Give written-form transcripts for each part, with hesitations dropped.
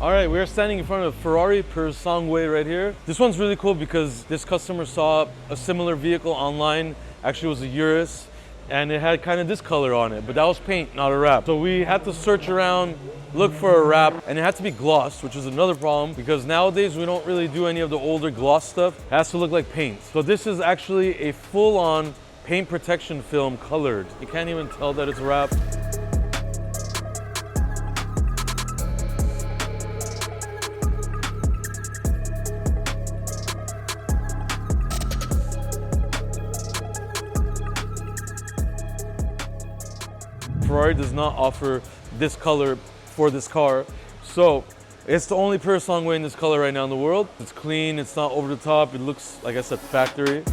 All right, we're standing in front of Ferrari Purosangue right here. This one's really cool because this customer saw a similar vehicle online. Actually, it was a URUS, and it had kind of this color on it, but that was paint, not a wrap. So we had to search around, look for a wrap, and it had to be glossed, which is another problem because nowadays we don't really do any of the older gloss stuff. It has to look like paint. So this is actually a full-on paint protection film colored. You can't even tell that it's wrapped. Ferrari does not offer this color for this car, so it's the only Purosangue in this color right now in the world. It's clean, it's not over the top, it looks, like I said, factory.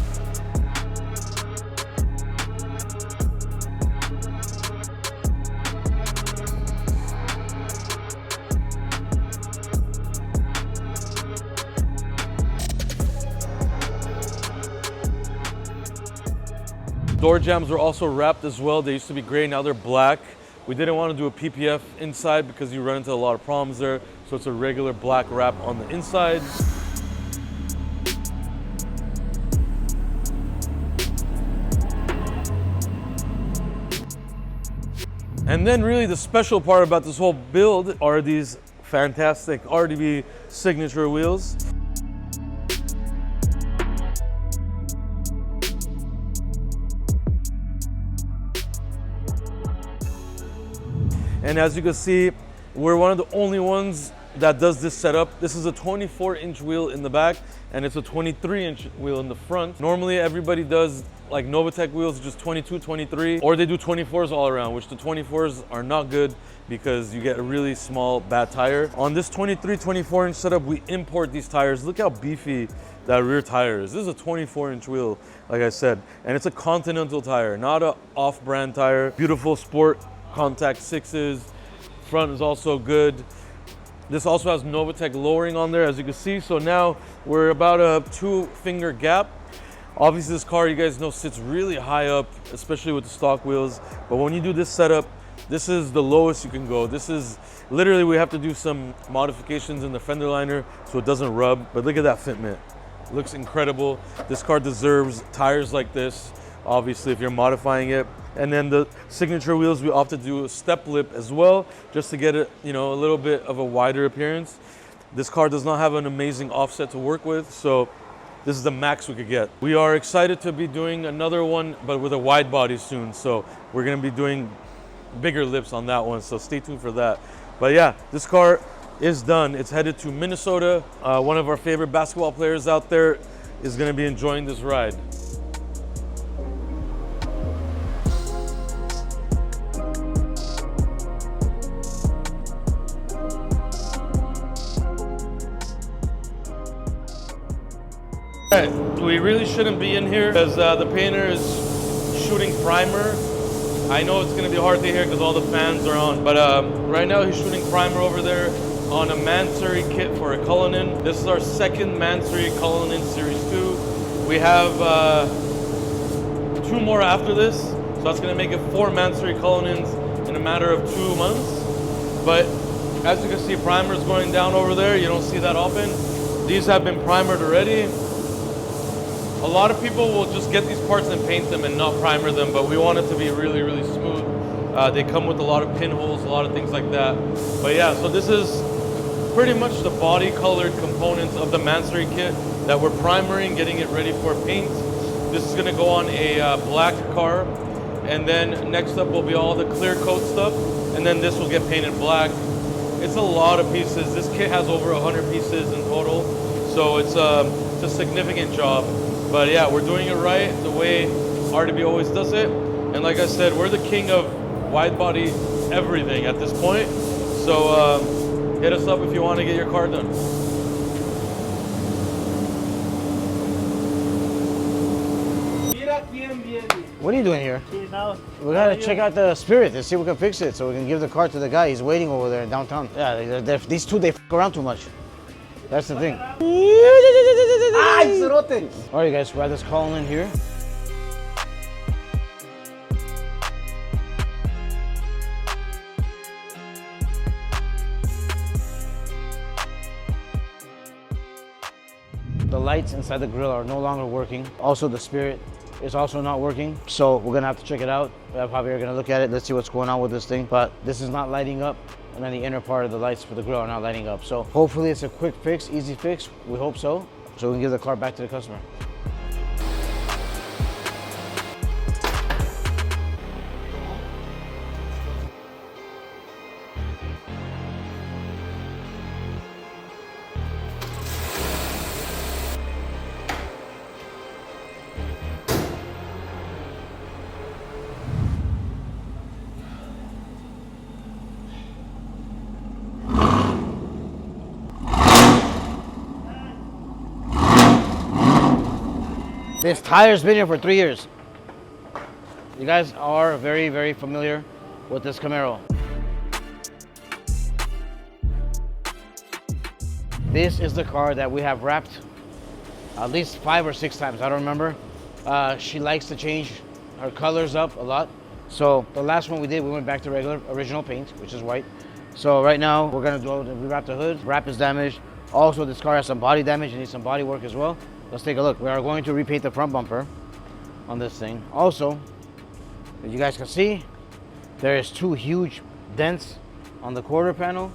Door jambs were also wrapped as well. They used to be gray, now they're black. We didn't want to do a PPF inside because you run into a lot of problems there. So it's a regular black wrap on the inside. And then really the special part about this whole build are these fantastic RDB signature wheels. And as you can see, we're one of the only ones that does this setup. This is a 24-inch wheel in the back, and it's a 23-inch wheel in the front. Normally, everybody does like Novatec wheels, just 22, 23, or they do 24s all around, which the 24s are not good because you get a really small, bad tire. On this 23, 24-inch setup, we import these tires. Look how beefy that rear tire is. This is a 24-inch wheel, like I said, and it's a Continental tire, not an off-brand tire. Beautiful sport contact 6s. Front is also good. This also has Novatec lowering on there, as you can see. So now we're about a 2-finger gap. Obviously this car, you guys know, sits really high up, especially with the stock wheels. But when you do this setup, this is the lowest you can go. This is literally, we have to do some modifications in the fender liner so it doesn't rub. But look at that fitment. It looks incredible. This car deserves tires like this, obviously, if you're modifying it. And then the signature wheels, we opted to do a step lip as well, just to get it, you know, a little bit of a wider appearance. This car does not have an amazing offset to work with, so this is the max we could get. We are excited to be doing another one, but with a wide body soon. So we're gonna be doing bigger lips on that one, so stay tuned for that. But yeah, this car is done. It's headed to Minnesota. One of our favorite basketball players out there is gonna be enjoying this ride. We really shouldn't be in here because the painter is shooting primer. I know it's going to be hard to hear because all the fans are on, but right now he's shooting primer over there on a Mansory kit for a Cullinan. This is our second Mansory Cullinan Series 2. We have 2 more after this, so that's going to make it 4 Mansory Cullinans in a matter of 2 months. But as you can see, primer is going down over there. You don't see that often. These have been primered already. A lot of people will just get these parts and paint them and not primer them, but we want it to be really, really smooth. They come with a lot of pinholes, a lot of things like that. But yeah, so this is pretty much the body colored components of the Mansory kit that we're primering, getting it ready for paint. This is gonna go on a black car. And then next up will be all the clear coat stuff. And then this will get painted black. It's a lot of pieces. This kit has over 100 pieces in total. So it's a significant job. But yeah, we're doing it right, the way RDB always does it. And like I said, we're the king of wide body everything at this point. So hit us up if you want to get your car done. What are you doing here? We gotta check out the Spirit and see if we can fix it so we can give the car to the guy. He's waiting over there in downtown. Yeah, these two, they f around too much. That's the thing. All right, guys, grab this Cullinan here. lights inside the grill are no longer working. Also, the Spirit is also not working. So we're gonna have to check it out. We have Javier gonna look at it. Let's see what's going on with this thing. But this is not lighting up. And then the inner part of the lights for the grill are not lighting up. So hopefully it's a quick fix, easy fix. We hope so. So we can give the car back to the customer. This tire's been here for 3 years. You guys are very, very familiar with this Camaro. This is the car that we have wrapped at least 5 or 6 times, I don't remember. She likes to change her colors up a lot. So the last one we did, we went back to regular original paint, which is white. So right now we're gonna go and rewrap the hood. Wrap is damaged. Also, this car has some body damage and needs some body work as well. Let's take a look. We are going to repaint the front bumper on this thing. Also, as you guys can see, there is 2 huge dents on the quarter panel.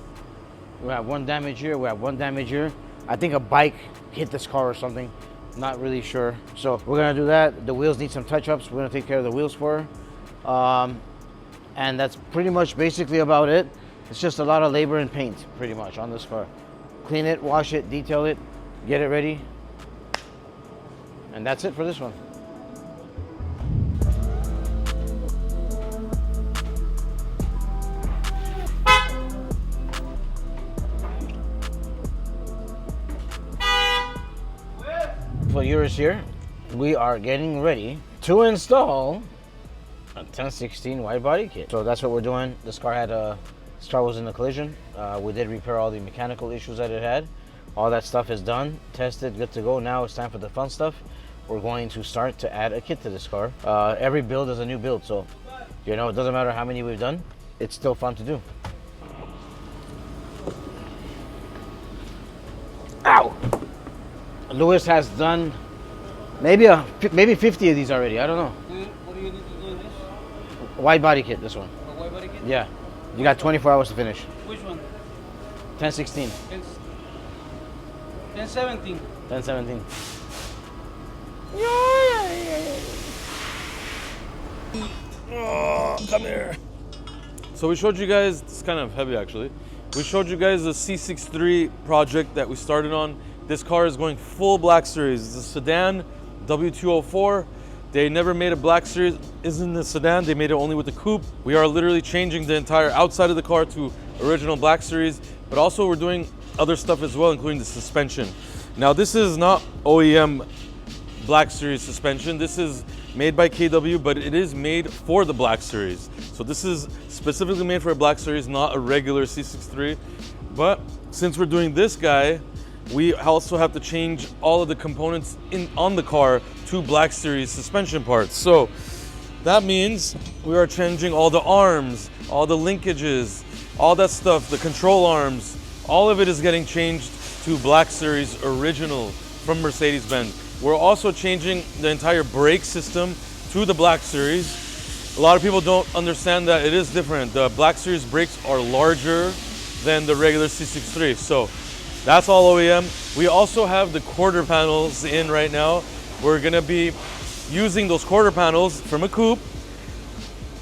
We have 1 damage here, we have 1 damage here. I think a bike hit this car or something. Not really sure. So we're gonna do that. The wheels need some touch-ups. We're gonna take care of the wheels for her. And that's pretty much basically about it. It's just a lot of labor and paint pretty much on this car. Clean it, wash it, detail it, get it ready. And that's it for this one. For URUS here, we are getting ready to install a 1016 wide body kit. So that's what we're doing. This car was in a collision. We did repair all the mechanical issues that it had. All that stuff is done, tested, good to go. Now it's time for the fun stuff. We're going to start to add a kit to this car. Every build is a new build, so you know, it doesn't matter how many we've done, it's still fun to do. Ow! Lewis has done maybe 50 of these already, I don't know. What do you need to do this? Wide body kit, this one. A wide body kit? Yeah. You got 24 hours to finish. Which one? 1016. 1017. 1017. Oh, come here. So we showed you guys, it's kind of heavy actually. We showed you guys the C63 project that we started on. This car is going full Black Series. It's a sedan, W204. They never made a Black Series, isn't the sedan, they made it only with the coupe. We are literally changing the entire outside of the car to original Black Series, but also we're doing other stuff as well, including the suspension. Now this is not OEM Black Series suspension. This is made by KW, but it is made for the Black Series. So this is specifically made for a Black Series, not a regular C63. But since we're doing this guy, we also have to change all of the components on the car to Black Series suspension parts. So that means we are changing all the arms, all the linkages, all that stuff, the control arms, all of it is getting changed to Black Series original from Mercedes-Benz. We're also changing the entire brake system to the Black Series. A lot of people don't understand that it is different. The Black Series brakes are larger than the regular C63. So that's all OEM. We also have the quarter panels in right now. We're gonna be using those quarter panels from a coupe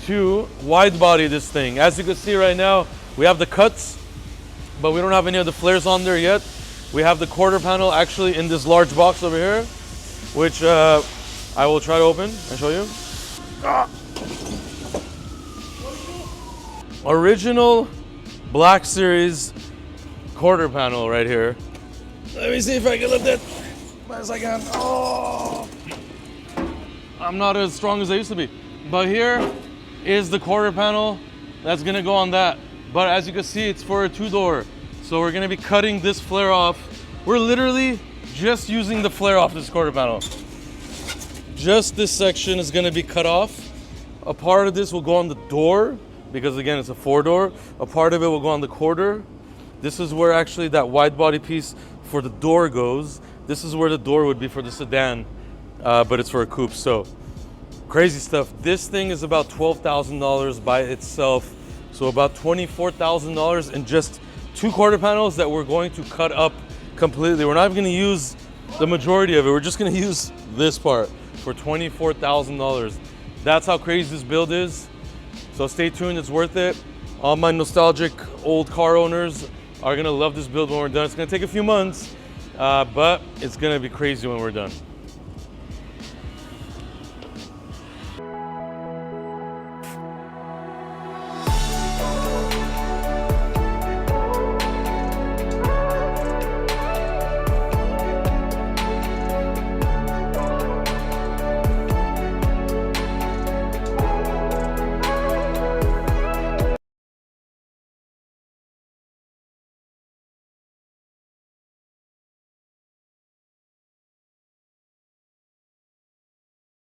to wide body this thing. As you can see right now, we have the cuts, but we don't have any of the flares on there yet. We have the quarter panel actually in this large box over here, which I will try to open and show you. Original Black Series quarter panel right here. Let me see if I can lift it as best I can. Oh, I'm not as strong as I used to be. But here is the quarter panel that's gonna go on that. But as you can see, it's for a 2-door. So we're gonna be cutting this flare off. We're literally just using the flare off this quarter panel. Just this section is gonna be cut off. A part of this will go on the door, because again, it's a 4-door. A part of it will go on the quarter. This is where actually that wide body piece for the door goes. This is where the door would be for the sedan, but it's for a coupe. So crazy stuff. This thing is about $12,000 by itself. So about $24,000 in just 2 quarter panels that we're going to cut up completely. We're not even gonna use the majority of it. We're just gonna use this part for $24,000. That's how crazy this build is. So stay tuned, it's worth it. All my nostalgic old car owners are gonna love this build when we're done. It's gonna take a few months, but it's gonna be crazy when we're done.